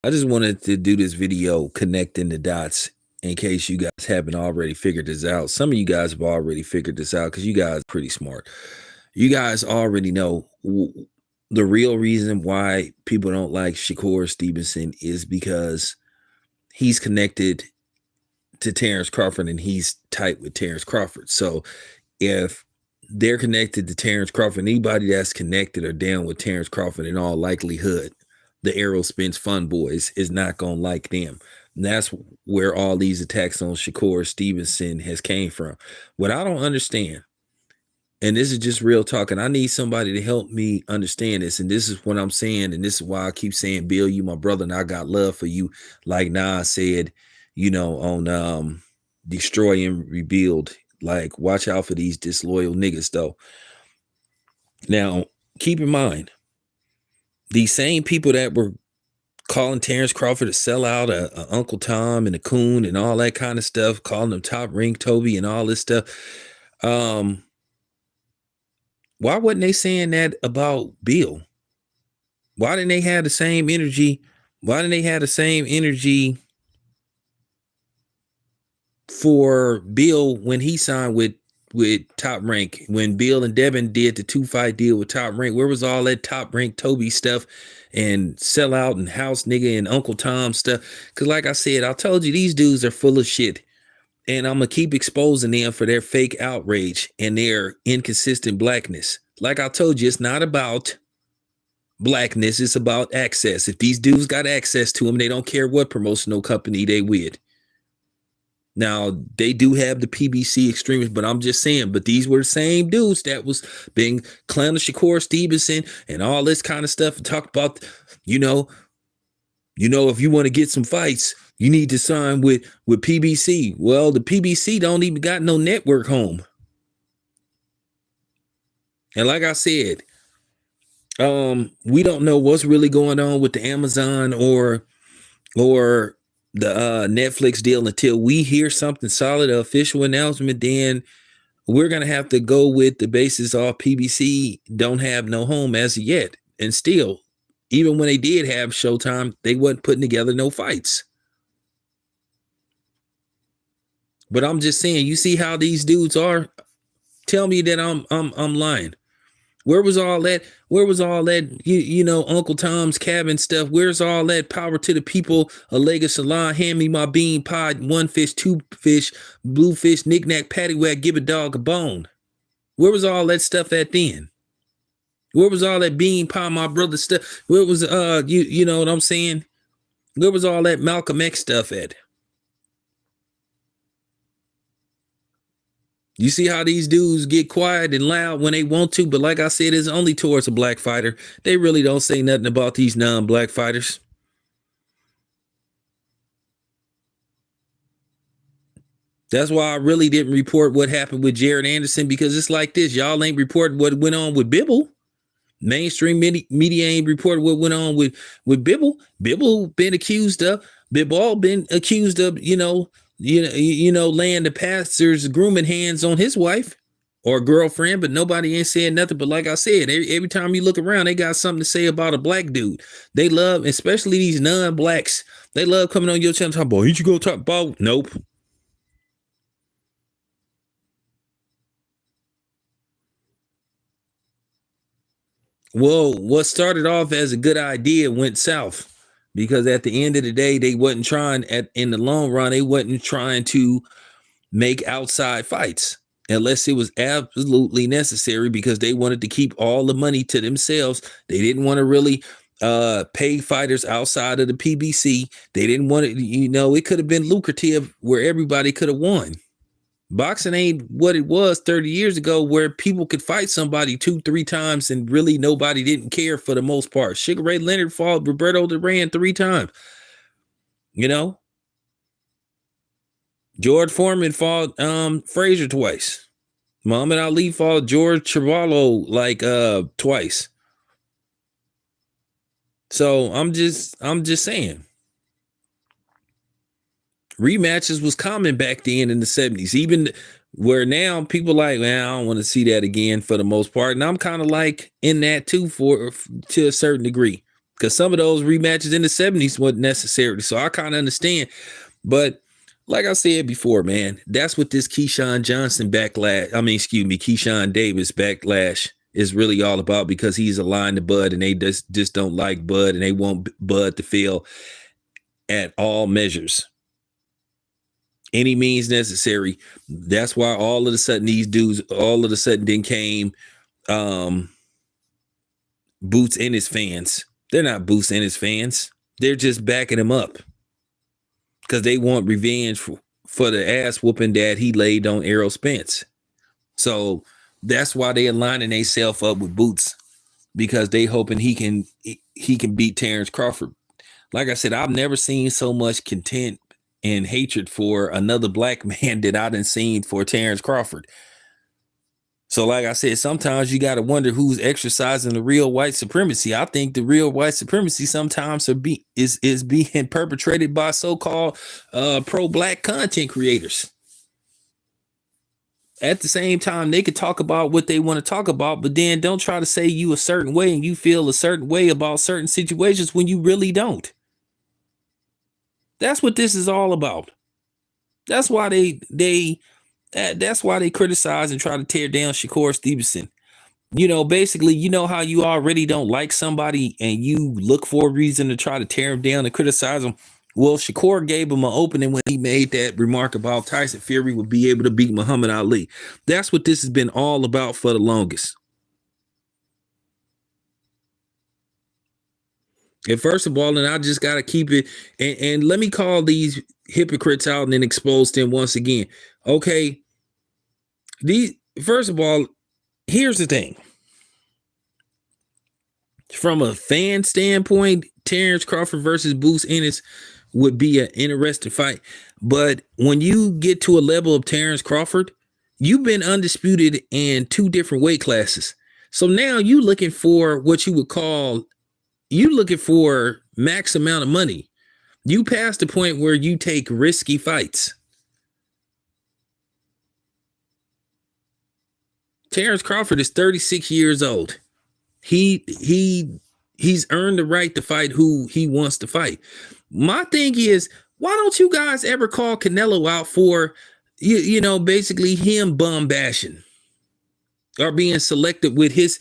I just wanted to do this video connecting the dots in case you guys haven't already figured this out. Some of you guys have already figured this out because you guys are pretty smart. You guys already know the real reason why people don't like Shakur Stevenson is because he's connected to Terrence Crawford and he's tight with Terrence Crawford. So if they're connected to Terrence Crawford, anybody that's connected or down with Terrence Crawford in all likelihood, the Aerospins Fun Boys is not going to like them. And that's where all these attacks on Shakur Stevenson has came from. What I don't understand, and this is just real talk, and I need somebody to help me understand this, and this is what I'm saying, and this is why I keep saying, Bill, you my brother, and I got love for you. Like Nas said, on Destroy and Rebuild, like, watch out for these disloyal niggas, though. Now, keep in mind, these same people that were calling Terrence Crawford a sellout, a Uncle Tom and a coon and all that kind of stuff, calling him Top Rank Toby and all this stuff. Why wasn't they saying that about Bill? Why didn't they have the same energy? Why didn't they have the same energy for Bill when he signed with Top Rank? When Bill and Devin did the 2-fight deal with Top Rank, where was all that Top Rank Toby stuff and sellout and house nigga and Uncle Tom stuff? Because like I said, I told you, these dudes are full of shit. And I'm going to keep exposing them for their fake outrage and their inconsistent blackness. Like I told you, it's not about blackness. It's about access. If these dudes got access to them, they don't care what promotional company they with. Now, they do have the PBC extremists, but I'm just saying, but these were the same dudes that was being clowning Shakur Stevenson and all this kind of stuff and talked about, if you want to get some fights, you need to sign with PBC. Well, the PBC don't even got no network home. And like I said, we don't know what's really going on with the Amazon or the Netflix deal until we hear something solid, an official announcement. Then we're going to have to go with the basis of PBC don't have no home as of yet. And still, even when they did have Showtime, they wasn't putting together no fights. But I'm just saying, you see how these dudes are? Tell me that I'm lying. Where was all that? Where was all that, Uncle Tom's Cabin stuff? Where's all that power to the people? A leg of salon, hand me my bean pie, 1 fish, 2 fish, blue fish, knick-knack, paddywhack, give a dog a bone. Where was all that stuff at then? Where was all that bean pie, my brother stuff? Where was, you know what I'm saying? Where was all that Malcolm X stuff at? You see how these dudes get quiet and loud when they want to, but like I said, it's only towards a black fighter. They really don't say nothing about these non-black fighters. That's why I really didn't report what happened with Jared Anderson, because it's like this. Y'all ain't reporting what went on with Bibble. Mainstream media ain't reported what went on with Bibble. Bibble been accused of, Bibble been accused of, laying the pastor's grooming hands on his wife or girlfriend, but nobody ain't saying nothing. But like I said, every time you look around, they got something to say about a black dude. They love, especially these non-blacks, they love coming on your channel talking about, ain't you gonna talk about? Nope. Well, what started off as a good idea went south, because at the end of the day, they wasn't trying, in the long run, they wasn't trying to make outside fights unless it was absolutely necessary, because they wanted to keep all the money to themselves. They didn't want to really pay fighters outside of the PBC. They didn't want it, it could have been lucrative where everybody could have won. Boxing ain't what it was 30 years ago, where people could fight somebody 2-3 times and really nobody didn't care for the most part. Sugar Ray Leonard fought Roberto Duran 3 times. George Foreman fought Frazier twice. Muhammad Ali fought George Chuvalo twice. So I'm just saying. Rematches was common back then in the 70s, even where now people like, man, I don't want to see that again for the most part. And I'm kind of like in that too, to a certain degree. because some of those rematches in the 70s wasn't necessary. So I kind of understand. But like I said before, man, that's what this Keyshawn Johnson backlash, Keyshawn Davis backlash is really all about, because he's aligned to Bud and they just don't like Bud and they want Bud to fail at all measures. Any means necessary. That's why all of a sudden these dudes then came Boots and his fans. They're not Boots and his fans. They're just backing him up because they want revenge for the ass whooping that he laid on Errol Spence. So that's why they aligning themselves up with Boots, because they hoping he can beat Terrence Crawford. Like I said, I've never seen so much contempt and hatred for another black man that I done seen for Terrence Crawford. So like I said, sometimes you got to wonder who's exercising the real white supremacy. I think the real white supremacy sometimes is being perpetrated by so-called pro-black content creators. At the same time, they could talk about what they want to talk about, but then don't try to say you a certain way and you feel a certain way about certain situations when you really don't. That's what this is all about. That's why that's why they criticize and try to tear down Shakur Stevenson. Basically, how you already don't like somebody and you look for a reason to try to tear him down and criticize him. Well, Shakur gave him an opening when he made that remark about Tyson Fury would be able to beat Muhammad Ali. That's what this has been all about for the longest. And first of all, and I just got to keep it, and let me call these hypocrites out and then expose them once again. Okay. First of all, here's the thing. From a fan standpoint, Terrence Crawford versus Boots Ennis would be an interesting fight. But when you get to a level of Terrence Crawford, you've been undisputed in 2 different weight classes. So now you looking for what you looking for max amount of money. You passed the point where you take risky fights. Terrence Crawford is 36 years old. He's earned the right to fight who he wants to fight. My thing is, why don't you guys ever call Canelo out for basically him bum bashing or being selective with his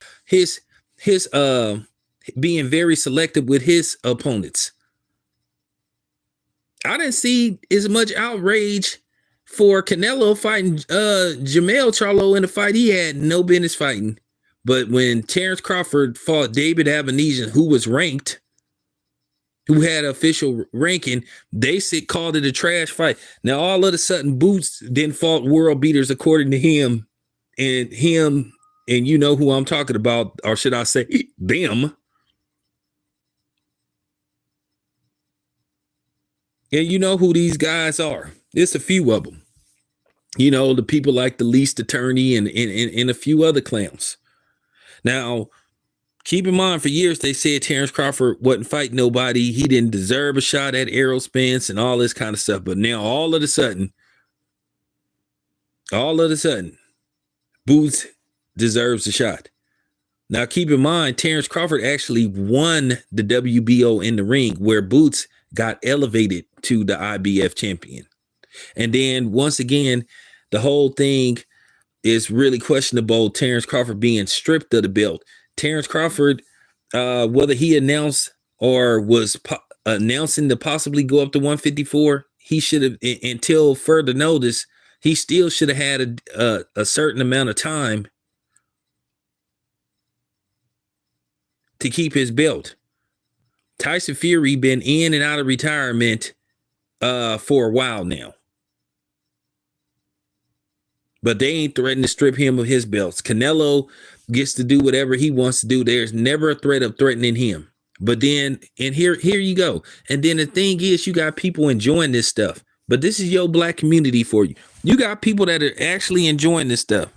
being very selective with his opponents? I didn't see as much outrage for Canelo fighting Jermell Charlo in a fight he had no business fighting. But when Terrence Crawford fought David Avanesian, who was ranked, who had official ranking, they called it a trash fight. Now, all of a sudden, Boots then fought world beaters according to him, and you know who I'm talking about, or should I say them. And you know who these guys are. There's a few of them. The people like the least attorney and a few other clowns. Now, keep in mind, for years, they said Terrence Crawford wasn't fighting nobody. He didn't deserve a shot at Errol Spence and all this kind of stuff. But now all of a sudden, Boots deserves a shot. Now, keep in mind, Terrence Crawford actually won the WBO in the ring, where Boots got elevated to the IBF champion. And then once again, the whole thing is really questionable. Terrence Crawford being stripped of the belt. Terrence Crawford, whether he announced or was announcing to possibly go up to 154, he should have, until further notice, he still should have had a certain amount of time to keep his belt. Tyson Fury been in and out of retirement for a while now. But they ain't threatening to strip him of his belts. Canelo gets to do whatever he wants to do. There's never a threat of threatening him. But then, and here you go. And then the thing is, you got people enjoying this stuff. But this is your black community for you. You got people that are actually enjoying this stuff.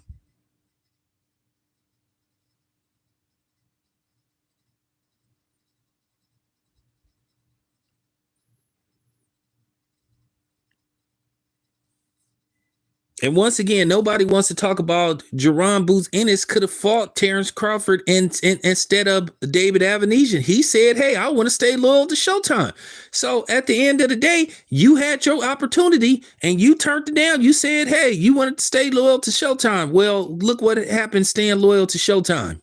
And once again, nobody wants to talk about Jerron Boots Ennis could have fought Terrence Crawford instead of David Avenesian. He said, hey, I want to stay loyal to Showtime. So at the end of the day, you had your opportunity and you turned it down. You said, hey, you wanted to stay loyal to Showtime. Well, look what happened staying loyal to Showtime.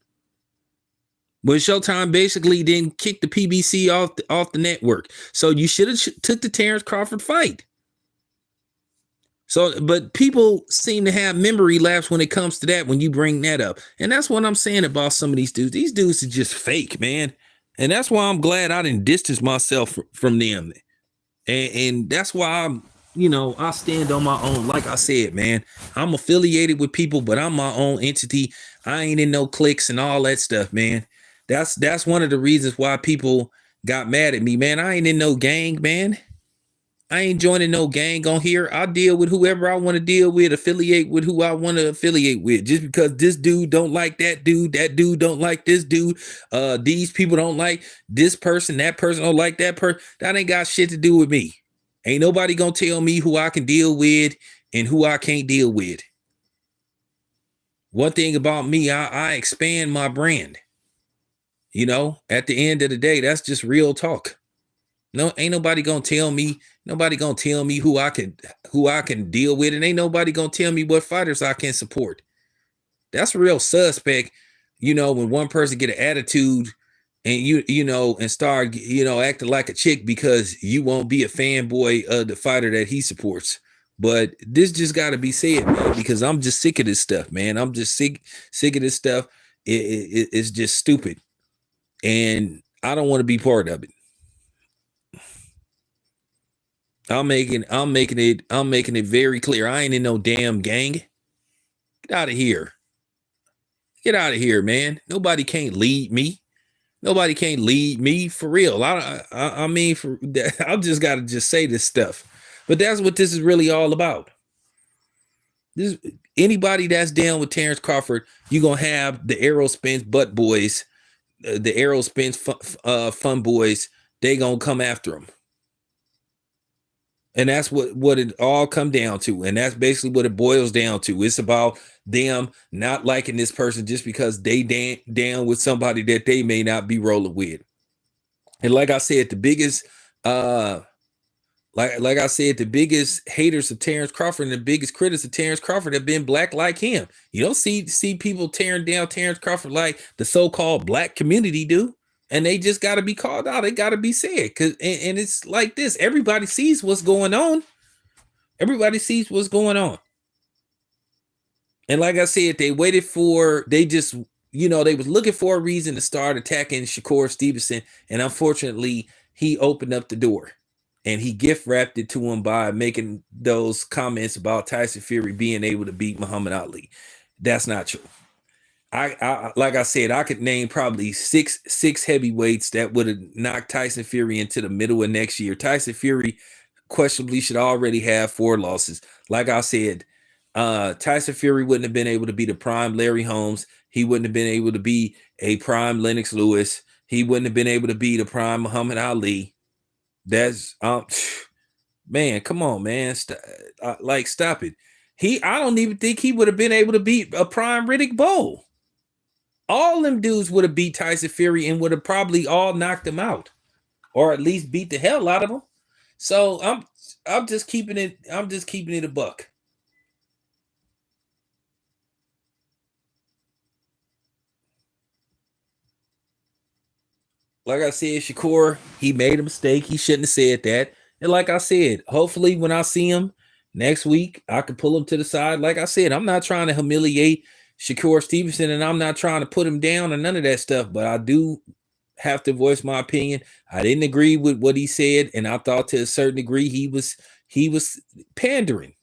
Well, Showtime basically didn't kick the PBC off the network. So you should have took the Terrence Crawford fight. So, but people seem to have memory lapse when it comes to that when you bring that up. And that's what I'm saying about some of these dudes. These dudes are just fake, man. And that's why I'm glad I didn't distance myself from them. And that's why I stand on my own. Like I said, man, I'm affiliated with people, but I'm my own entity. I ain't in no cliques and all that stuff, man. That's one of the reasons why people got mad at me, man. I ain't in no gang, man. I ain't joining no gang on here. I deal with whoever I want to deal with, affiliate with who I want to affiliate with. Just because this dude don't like that dude don't like this dude, these people don't like this person, that person don't like that person. That ain't got shit to do with me. Ain't nobody gonna tell me who I can deal with and who I can't deal with. One thing about me, I expand my brand. At the end of the day, that's just real talk. No, ain't nobody gonna tell me. Nobody gonna tell me who I can deal with, and ain't nobody gonna tell me what fighters I can support. That's real suspect. When one person get an attitude, and and start acting like a chick because you won't be a fanboy of the fighter that he supports. But this just got to be said, man, because I'm just sick of this stuff, man. I'm just sick of this stuff. It's just stupid, and I don't want to be part of it. I'm making it very clear. I ain't in no damn gang. Get out of here. Get out of here, man. Nobody can't lead me. Nobody can't lead me for real. I mean, I've just got to just say this stuff. But that's what this is really all about. This anybody that's down with Terrence Crawford, you're gonna have the Arrow Spins butt boys, the Arrow Spins fun boys. They gonna come after him. And that's what it all come down to. And that's basically what it boils down to. It's about them not liking this person just because they down with somebody that they may not be rolling with. And like I said, the biggest like I said, the biggest haters of Terrence Crawford and the biggest critics of Terrence Crawford have been black like him. You don't see people tearing down Terrence Crawford like the so-called black community do. And they just got to be called out. They got to be said. And it's like this. Everybody sees what's going on. Everybody sees what's going on. And like I said, they was looking for a reason to start attacking Shakur Stevenson. And unfortunately, he opened up the door. And he gift wrapped it to him by making those comments about Tyson Fury being able to beat Muhammad Ali. That's not true. I like I said, I could name probably six heavyweights that would have knocked Tyson Fury into the middle of next year. Tyson Fury questionably should already have 4 losses. Like I said, Tyson Fury wouldn't have been able to be the prime Larry Holmes. He wouldn't have been able to be a prime Lennox Lewis. He wouldn't have been able to be the prime Muhammad Ali. That's man, come on, man. Stop it. I don't even think he would have been able to beat a prime Riddick Bowe. All them dudes would have beat Tyson Fury and would have probably all knocked him out, or at least beat the hell out of him. So I'm just keeping it a buck. Like I said, Shakur, he made a mistake. He shouldn't have said that. And like I said, hopefully when I see him next week, I can pull him to the side. Like I said, I'm not trying to humiliate Shakur Stevenson, and I'm not trying to put him down or none of that stuff, but I do have to voice my opinion. I didn't agree with what he said, and I thought to a certain degree he was pandering.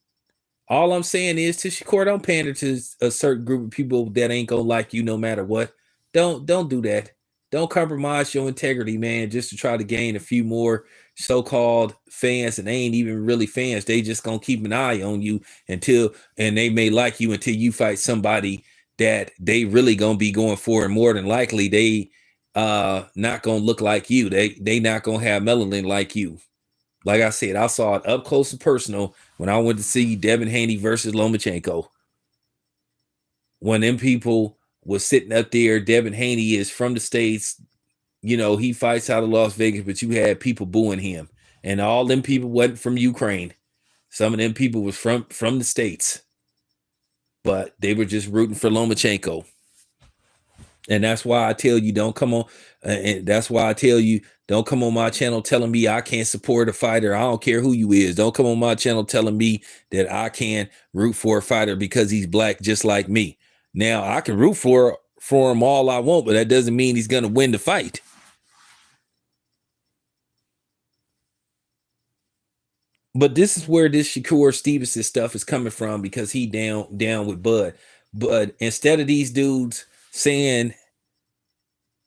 All I'm saying is to Shakur, don't pander to a certain group of people that ain't gonna like you no matter what. Don't do that. Don't compromise your integrity, man, just to try to gain a few more so-called fans, and they ain't even really fans. They just gonna keep an eye on you and they may like you until you fight somebody that they really gonna be going for, and more than likely they not gonna look like you. They not gonna have melanin like you. Like I said, I saw it up close and personal when I went to see Devin Haney versus Lomachenko. When them people was sitting up there, Devin Haney is from the States. You know, he fights out of Las Vegas, but you had people booing him. And all them people wasn't from Ukraine. Some of them people was from the States. But they were just rooting for Lomachenko. And that's why I tell you, don't come on. And that's why I tell you, don't come on my channel telling me I can't support a fighter. I don't care who you is. Don't come on my channel telling me that I can root for a fighter because he's black just like me. Now, I can root for him all I want, but that doesn't mean he's going to win the fight. But this is where this Shakur Stevenson stuff is coming from, because he down with Bud. But instead of these dudes saying,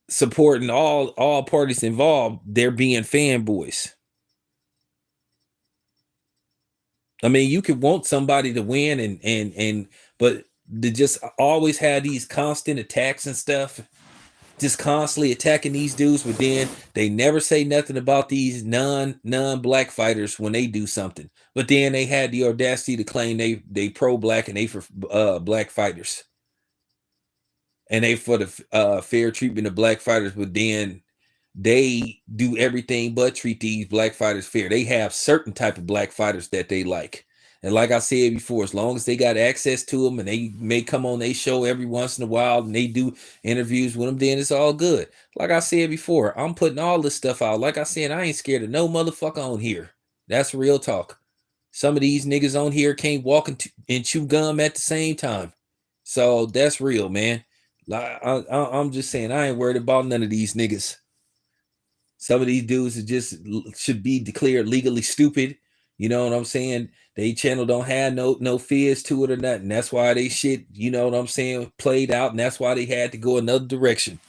supporting all parties involved, they're being fanboys. I mean, you could want somebody to win but to just always have these constant attacks and stuff, just constantly attacking these dudes, but then they never say nothing about these non-black fighters when they do something. But then they had the audacity to claim they pro-black and they for black fighters. And they for the fair treatment of black fighters, but then they do everything but treat these black fighters fair. They have certain type of black fighters that they like. And like I said before, as long as they got access to them and they may come on their show every once in a while and they do interviews with them, then it's all good. Like I said before, I'm putting all this stuff out. Like I said, I ain't scared of no motherfucker on here. That's real talk. Some of these niggas on here can't walk and chew gum at the same time. So that's real, man. Like, I'm just saying, I ain't worried about none of these niggas. Some of these dudes should be declared legally stupid. You know what I'm saying? They channel don't have no fears to it or nothing. That's why they shit, you know what I'm saying, played out, and that's why they had to go another direction.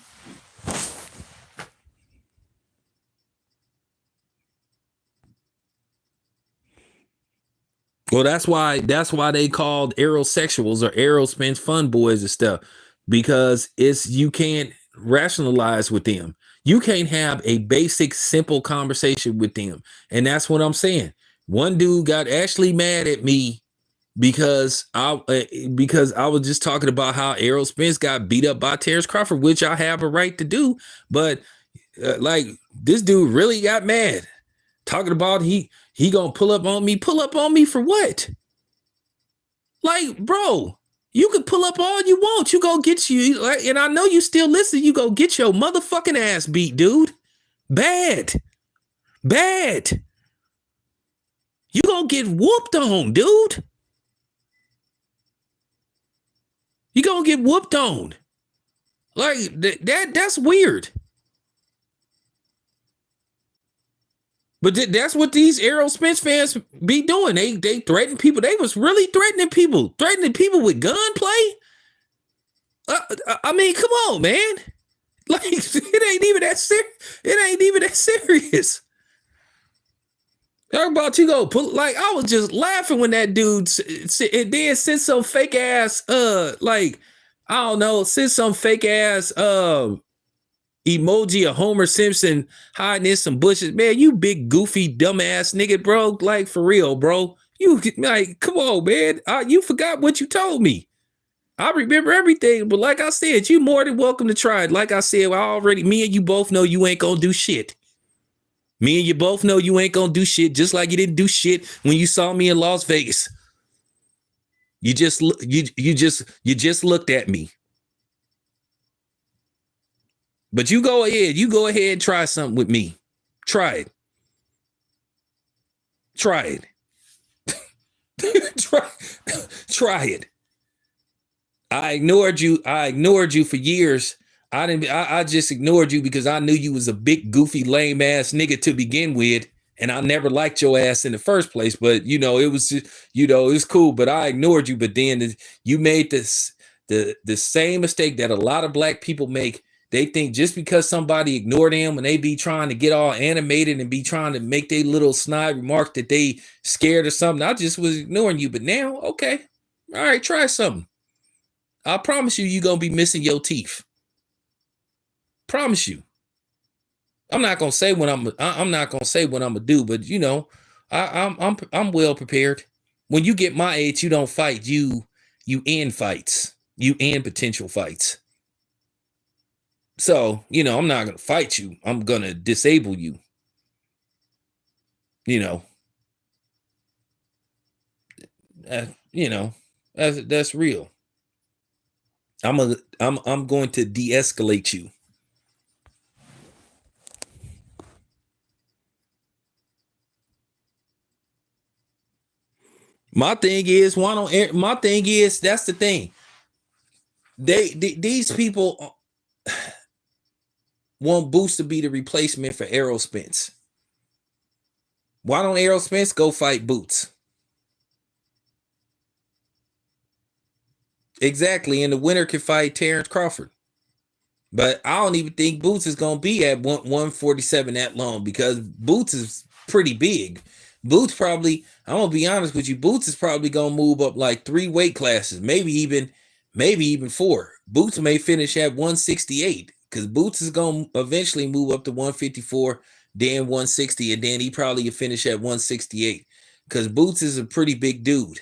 Well, that's why they called aerosexuals or aerospin fun boys and stuff, because you can't rationalize with them. You can't have a basic, simple conversation with them. And that's what I'm saying. One dude got actually mad at me because I was just talking about how Errol Spence got beat up by Terrence Crawford, which I have a right to do. But like, this dude really got mad, talking about he gonna pull up on me. Pull up on me for what? Like, bro, you can pull up all you want. You go get you, like, and I know you still listen. You go get your motherfucking ass beat, dude. Bad. You gonna get whooped on, dude. You gonna get whooped on. Like, that's weird. But that's what these Errol Spence fans be doing. They threaten people. They was really threatening people with gunplay. I mean, come on, man. Like, it ain't even that serious. Talk about you go pull, like, I was just laughing when that dude it then sent some fake ass like, I don't know, sent some fake ass emoji of Homer Simpson hiding in some bushes. Man, you big goofy dumbass nigga, bro. Like, for real, bro. You, like, come on, man. You forgot what you told me. I remember everything, but like I said, you more than welcome to try it. Like I said, me and you both know you ain't gonna do shit. Me and you both know you ain't gonna do shit, just like you didn't do shit when you saw me in Las Vegas. You just looked at me. But you go ahead and try something with me. Try it. Try it. I ignored you for years. I just ignored you because I knew you was a big, goofy, lame ass nigga to begin with. And I never liked your ass in the first place. But, you know, it was, you know, it's cool. But I ignored you. But then you made the same mistake that a lot of black people make. They think just because somebody ignored them when they be trying to get all animated and be trying to make their little snide remark that they scared or something. I just was ignoring you. But now, okay. All right, try something. I promise you, you're going to be missing your teeth. Promise you. I'm not gonna say what I'm gonna do, but you know, I'm well prepared. When you get my age, you don't fight. You end fights. You end potential fights. So, I'm not going to fight you. I'm going to disable you. That's real. I'm going to de-escalate you. My thing is, that's the thing. These people want Boots to be the replacement for Errol Spence. Why don't Errol Spence go fight Boots? Exactly, and the winner can fight Terrence Crawford. But I don't even think Boots is going to be at 147 that long, because Boots is pretty big. Boots probably, I'm going to be honest with you, Boots is probably going to move up like 3 weight classes, maybe even 4. Boots may finish at 168, because Boots is going to eventually move up to 154, then 160, and then he probably will finish at 168, because Boots is a pretty big dude,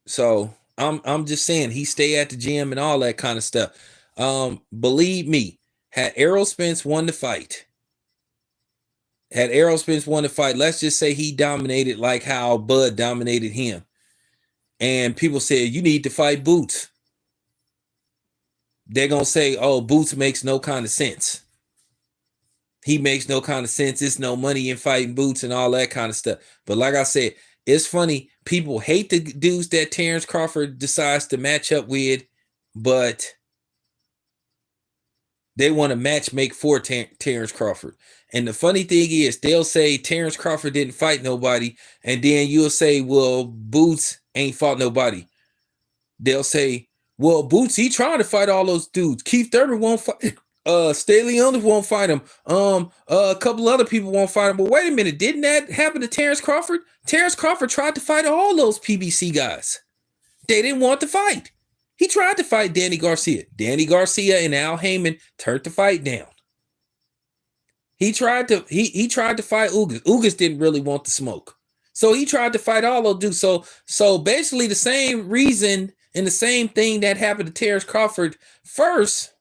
So I'm just saying, he stay at the gym and all that kind of stuff. Believe me, had Errol Spence won the fight, let's just say he dominated like how Bud dominated him, and people said, you need to fight Boots. They're going to say, oh, Boots makes no kind of sense. He makes no kind of sense. It's no money in fighting Boots and all that kind of stuff. But like I said, it's funny. People hate the dudes that Terrence Crawford decides to match up with, but they want to match make for Terrence Crawford. And the funny thing is, they'll say Terrence Crawford didn't fight nobody, and then you'll say, well, Boots ain't fought nobody. They'll say, well, Boots, he trying to fight all those dudes. Keith Thurman won't fight. Staley Young won't fight him. A couple other people won't fight him. But wait a minute, didn't that happen to Terrence Crawford? Terrence Crawford tried to fight all those PBC guys. They didn't want to fight. He tried to fight Danny Garcia. Danny Garcia and Al Heyman turned the fight down. He tried to fight Ugas. Ugas didn't really want the smoke. So he tried to fight all those dudes. So basically the same reason and the same thing that happened to Terrence Crawford first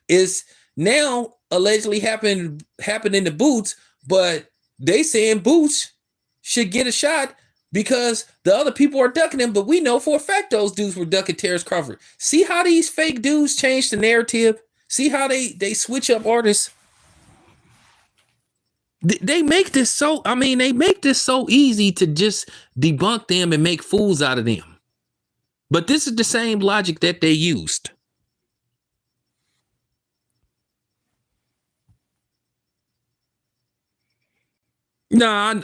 is now allegedly happening to Boots, but they saying Boots should get a shot because the other people are ducking him, but we know for a fact those dudes were ducking Terrence Crawford. See how these fake dudes change the narrative? See how they switch up artists? They make this so easy to just debunk them and make fools out of them. But this is the same logic that they used. He came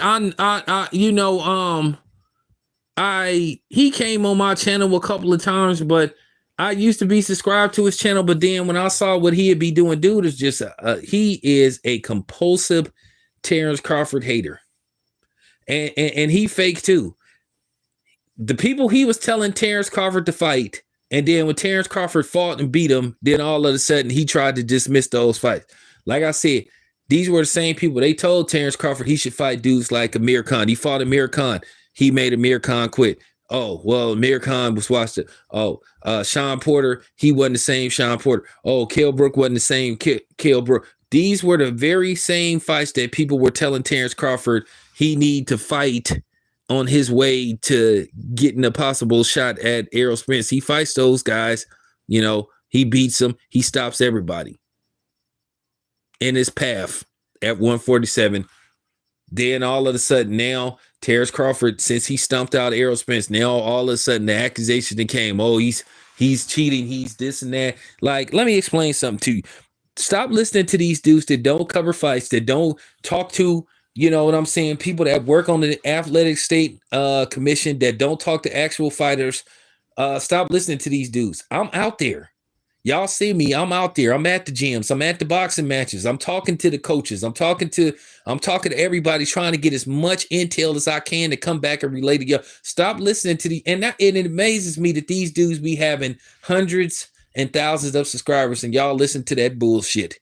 on my channel a couple of times, but I used to be subscribed to his channel. But then when I saw what he'd be doing, dude is just he is a compulsive Terrence Crawford hater, and he fake too. The people he was telling Terrence Crawford to fight, and then when Terrence Crawford fought and beat him, then all of a sudden he tried to dismiss those fights. Like I said, these were the same people. They told Terrence Crawford he should fight dudes like Amir Khan. He fought Amir Khan. He made Amir Khan quit. Oh, well, Amir Khan was watched it. Oh, Sean Porter, he wasn't the same Sean Porter. Oh, Kell Brook wasn't the same Kell Brook. These were the very same fights that people were telling Terrence Crawford he need to fight on his way to getting a possible shot at Errol Spence. He fights those guys, he beats them, he stops everybody in his path at 147. Then all of a sudden now, Terrence Crawford, since he stumped out Errol Spence, now all of a sudden the accusation that came, oh, he's cheating, he's this and that. Like, let me explain something to you. Stop listening to these dudes that don't cover fights, that don't talk to, you know what I'm saying, people that work on the athletic state commission, that don't talk to actual fighters. Stop listening to these dudes. I'm out there. Y'all see me. I'm out there. I'm at the gyms. I'm at the boxing matches. I'm talking to the coaches. I'm talking to everybody, trying to get as much intel as I can to come back and relate to you. Stop listening to it amazes me that these dudes be having hundreds and thousands of subscribers and y'all listen to that bullshit.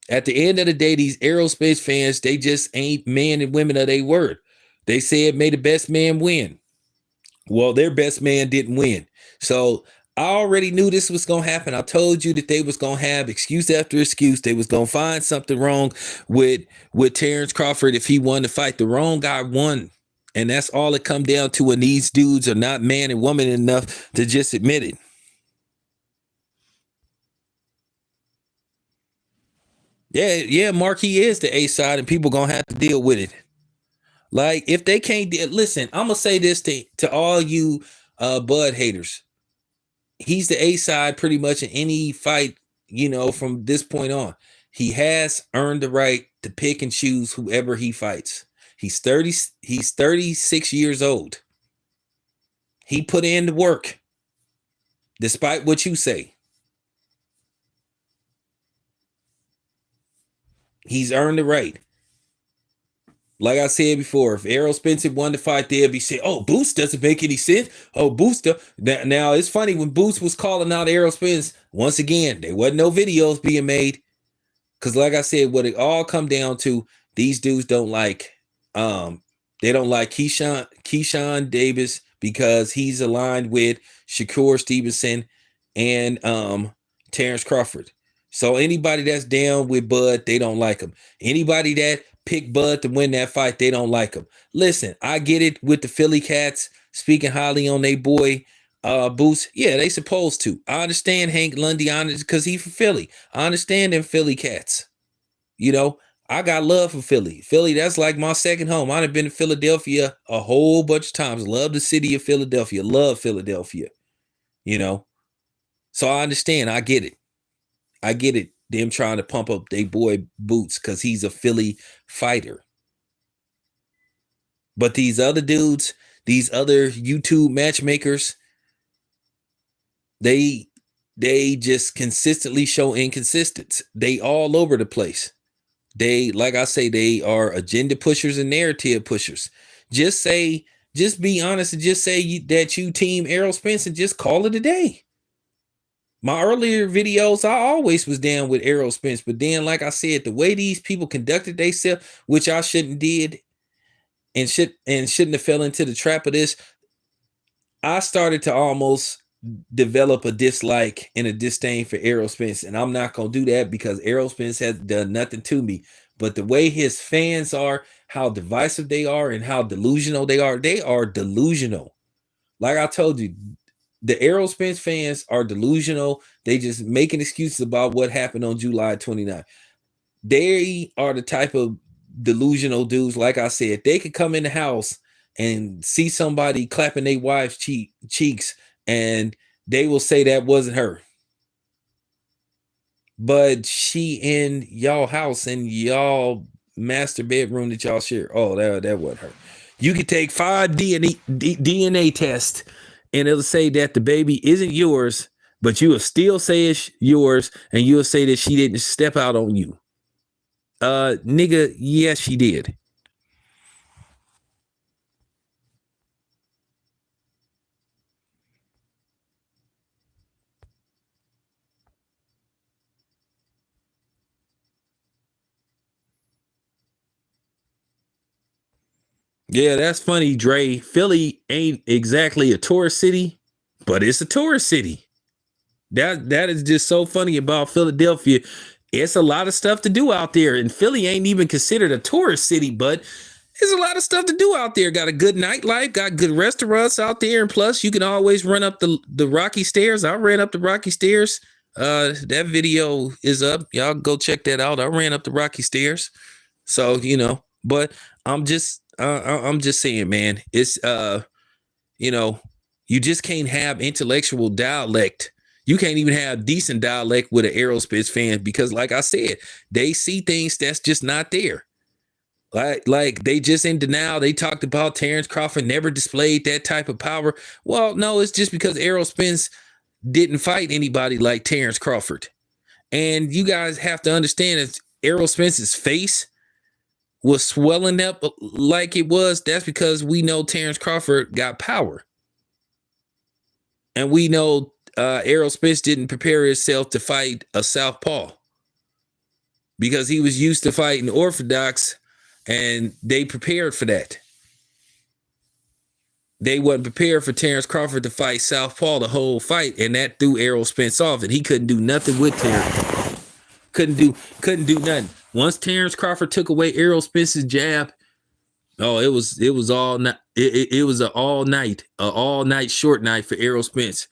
At the end of the day, these Errol Spence fans, they just ain't men and women of their word. They said, may the best man win. Well, their best man didn't win. So I already knew this was going to happen. I told you that they was going to have excuse after excuse. They was going to find something wrong with Terrence Crawford if he won the fight. The wrong guy won. And that's all it come down to when these dudes are not man and woman enough to just admit it. Yeah, Marquis is the A side, and people gonna have to deal with it. Like, if they can't listen, I'm gonna say this to all you Bud haters. He's the A side pretty much in any fight, from this point on. He has earned the right to pick and choose whoever he fights. He's 36 years old. He put in the work, despite what you say. He's earned the right. Like I said before, if Errol Spence won the fight, they'll be saying, "Oh, Boots doesn't make any sense." Oh, Booster. Now it's funny when Boots was calling out Errol Spence. Once again, there wasn't no videos being made, because, like I said, what it all come down to, these dudes don't like. They don't like Keyshawn Davis because he's aligned with Shakur Stevenson and Terrence Crawford. So anybody that's down with Bud, they don't like him. Anybody that pick Bud to win that fight, they don't like him. Listen, I get it with the Philly Cats speaking highly on their boy Boots. Yeah, they supposed to. I understand Hank Lundy on it because he's from Philly. I understand them Philly Cats. I got love for Philly. Philly, that's like my second home. I've been to Philadelphia a whole bunch of times. Love the city of Philadelphia. Love Philadelphia. So I understand. I get it. Them trying to pump up their boy Boots because he's a Philly fighter. But these other dudes, these other YouTube matchmakers, they just consistently show inconsistency. They all over the place. They, like I say, they are agenda pushers and narrative pushers. Just be honest and just say that you team Errol Spence and just call it a day. My earlier videos, I always was down with Errol Spence, but then, like I said, the way these people conducted themselves, which I shouldn't did, and shouldn't have fell into the trap of this, I started to almost develop a dislike and a disdain for Errol Spence, and I'm not gonna do that because Errol Spence has done nothing to me. But the way his fans are, how divisive they are, and how delusional they are delusional. Like I told you, the Errol Spence fans are delusional. They just making excuses about what happened on July 29th. They are the type of delusional dudes. Like I said, they could come in the house and see somebody clapping their wife's cheeks, and they will say that wasn't her. But she in y'all house and y'all master bedroom that y'all share. Oh, that wasn't her. You could take 5 DNA tests and it'll say that the baby isn't yours, but you will still say it's yours, and you'll say that she didn't step out on you. Nigga, yes, she did. Yeah, that's funny, Dre. Philly ain't exactly a tourist city, but it's a tourist city. That is just so funny about Philadelphia. It's a lot of stuff to do out there, and Philly ain't even considered a tourist city, but there's a lot of stuff to do out there. Got a good nightlife, got good restaurants out there, and plus you can always run up the rocky stairs. I ran up the rocky stairs. That video is up. Y'all go check that out. I ran up the rocky stairs. So, but I'm just saying, man, it's you just can't have intellectual dialect. You can't even have decent dialect with an Errol Spence fan because, like I said, they see things that's just not there. Like they just in denial. They talked about Terrence Crawford never displayed that type of power. Well, no, it's just because Errol Spence didn't fight anybody like Terrence Crawford. And you guys have to understand that Errol Spence's face was swelling up like it was. That's because we know Terrence Crawford got power. And we know Errol Spence didn't prepare himself to fight a southpaw. because he was used to fighting orthodox, and they prepared for that. They wasn't prepared for Terrence Crawford to fight Southpaw the whole fight, and that threw Errol Spence off, and he couldn't do nothing with Terrence. Couldn't do nothing. Once Terrence Crawford took away Errol Spence's jab, oh, it was all night. It was an all night short night for Errol Spence.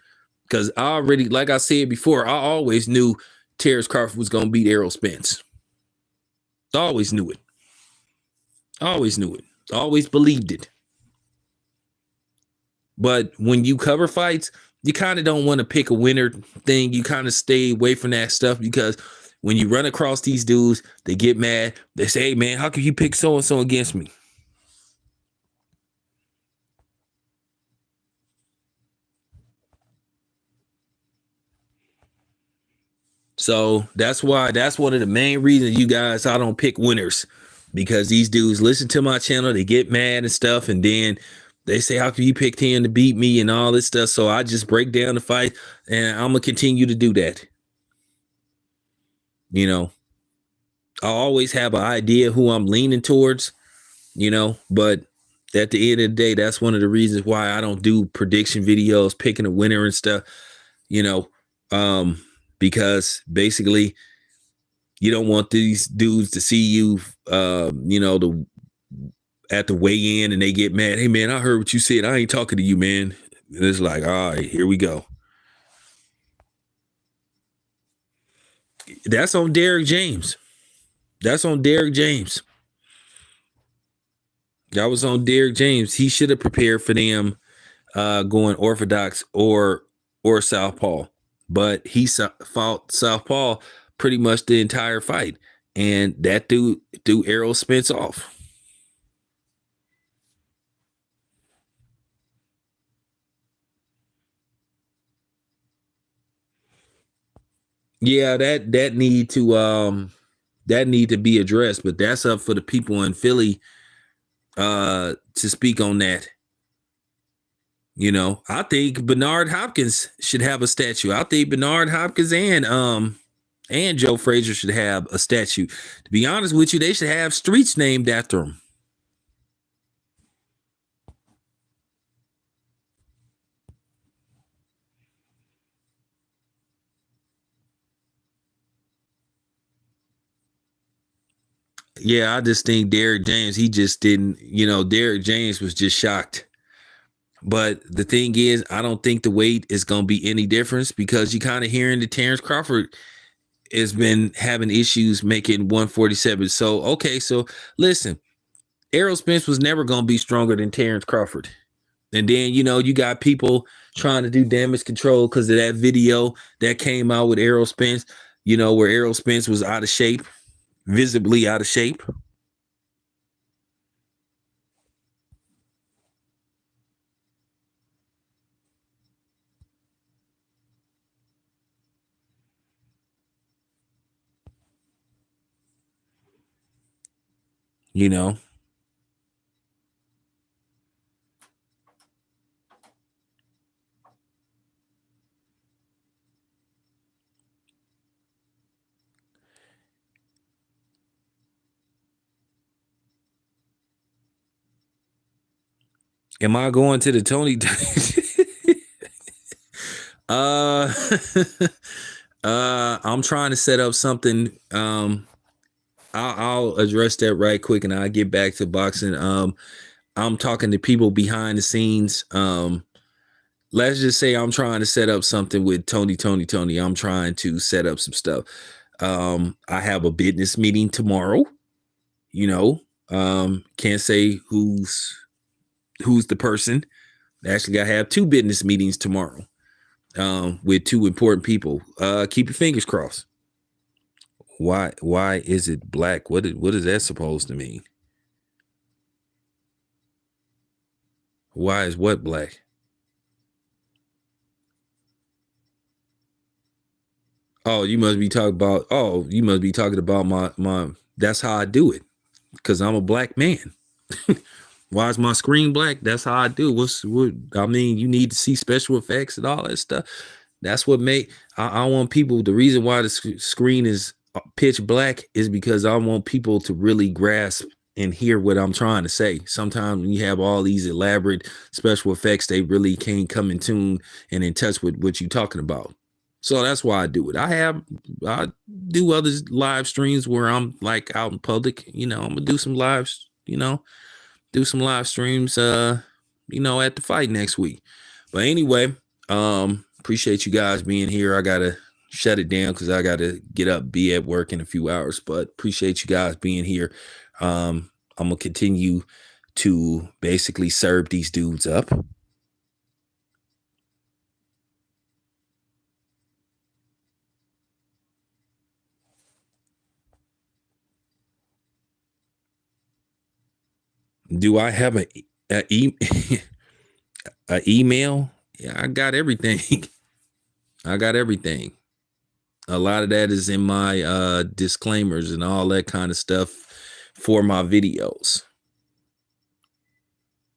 Because I already, like I said before, I always knew Terrence Crawford was gonna beat Errol Spence. Always knew it. Always knew it. Always believed it. But when you cover fights, you kind of don't want to pick a winner thing. You kind of stay away from that stuff, because when you run across these dudes, they get mad. They say, hey, man, how can you pick so-and-so against me? So that's one of the main reasons, you guys, I don't pick winners, because these dudes listen to my channel, they get mad and stuff, and then they say, how can you pick him to beat me and all this stuff? So I just break down the fight, and I'm going to continue to do that. You know, I always have an idea who I'm leaning towards, but at the end of the day, that's one of the reasons why I don't do prediction videos, picking a winner and stuff, because basically you don't want these dudes to see you, at the weigh-in, and they get mad. Hey, man, I heard what you said. I ain't talking to you, man. And it's like, all right, here we go. That's on Derrick James. That was on Derrick James. He should have prepared for them going orthodox or southpaw, but he fought southpaw pretty much the entire fight, and that threw Errol Spence off. Yeah, that need to be addressed, but that's up for the people in Philly to speak on that. I think Bernard Hopkins should have a statue. I think Bernard Hopkins and Joe Frazier should have a statue. To be honest with you, they should have streets named after them. Yeah, I just think Derrick James, he just didn't, Derrick James was just shocked. But the thing is, I don't think the weight is going to be any difference, because you kind of hearing that Terrence Crawford has been having issues making 147. So, okay, so listen, Errol Spence was never going to be stronger than Terrence Crawford. And then, you got people trying to do damage control because of that video that came out with Errol Spence, where Errol Spence was out of shape, visibly out of shape. Am I going to the Tony? I'm trying to set up something. I'll address that right quick, and I'll get back to boxing. I'm talking to people behind the scenes. Let's just say I'm trying to set up something with Tony. I'm trying to set up some stuff. I have a business meeting tomorrow. Can't say who's the person. Actually, I have 2 business meetings tomorrow with 2 important people. Keep your fingers crossed. Why is it black? What is that supposed to mean? Why is what black? Oh, you must be talking about my that's how I do it, because I'm a black man. Why is my screen black? That's how I do. You need to see special effects and all that stuff. That's what I want people. The reason why the screen is pitch black is because I want people to really grasp and hear what I'm trying to say. Sometimes when you have all these elaborate special effects, they really can't come in tune and in touch with what you're talking about. So that's why I do it. I do other live streams where I'm like out in public. I'm gonna do some lives, do some live streams at the fight next week. But anyway, appreciate you guys being here. I gotta shut it down because I gotta get up, be at work in a few hours. But appreciate you guys being here. I'm gonna continue to basically serve these dudes up. Do I have a email? Yeah, I got everything. I got everything. A lot of that is in my disclaimers and all that kind of stuff for my videos.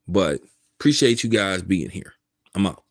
But appreciate you guys being here. I'm out.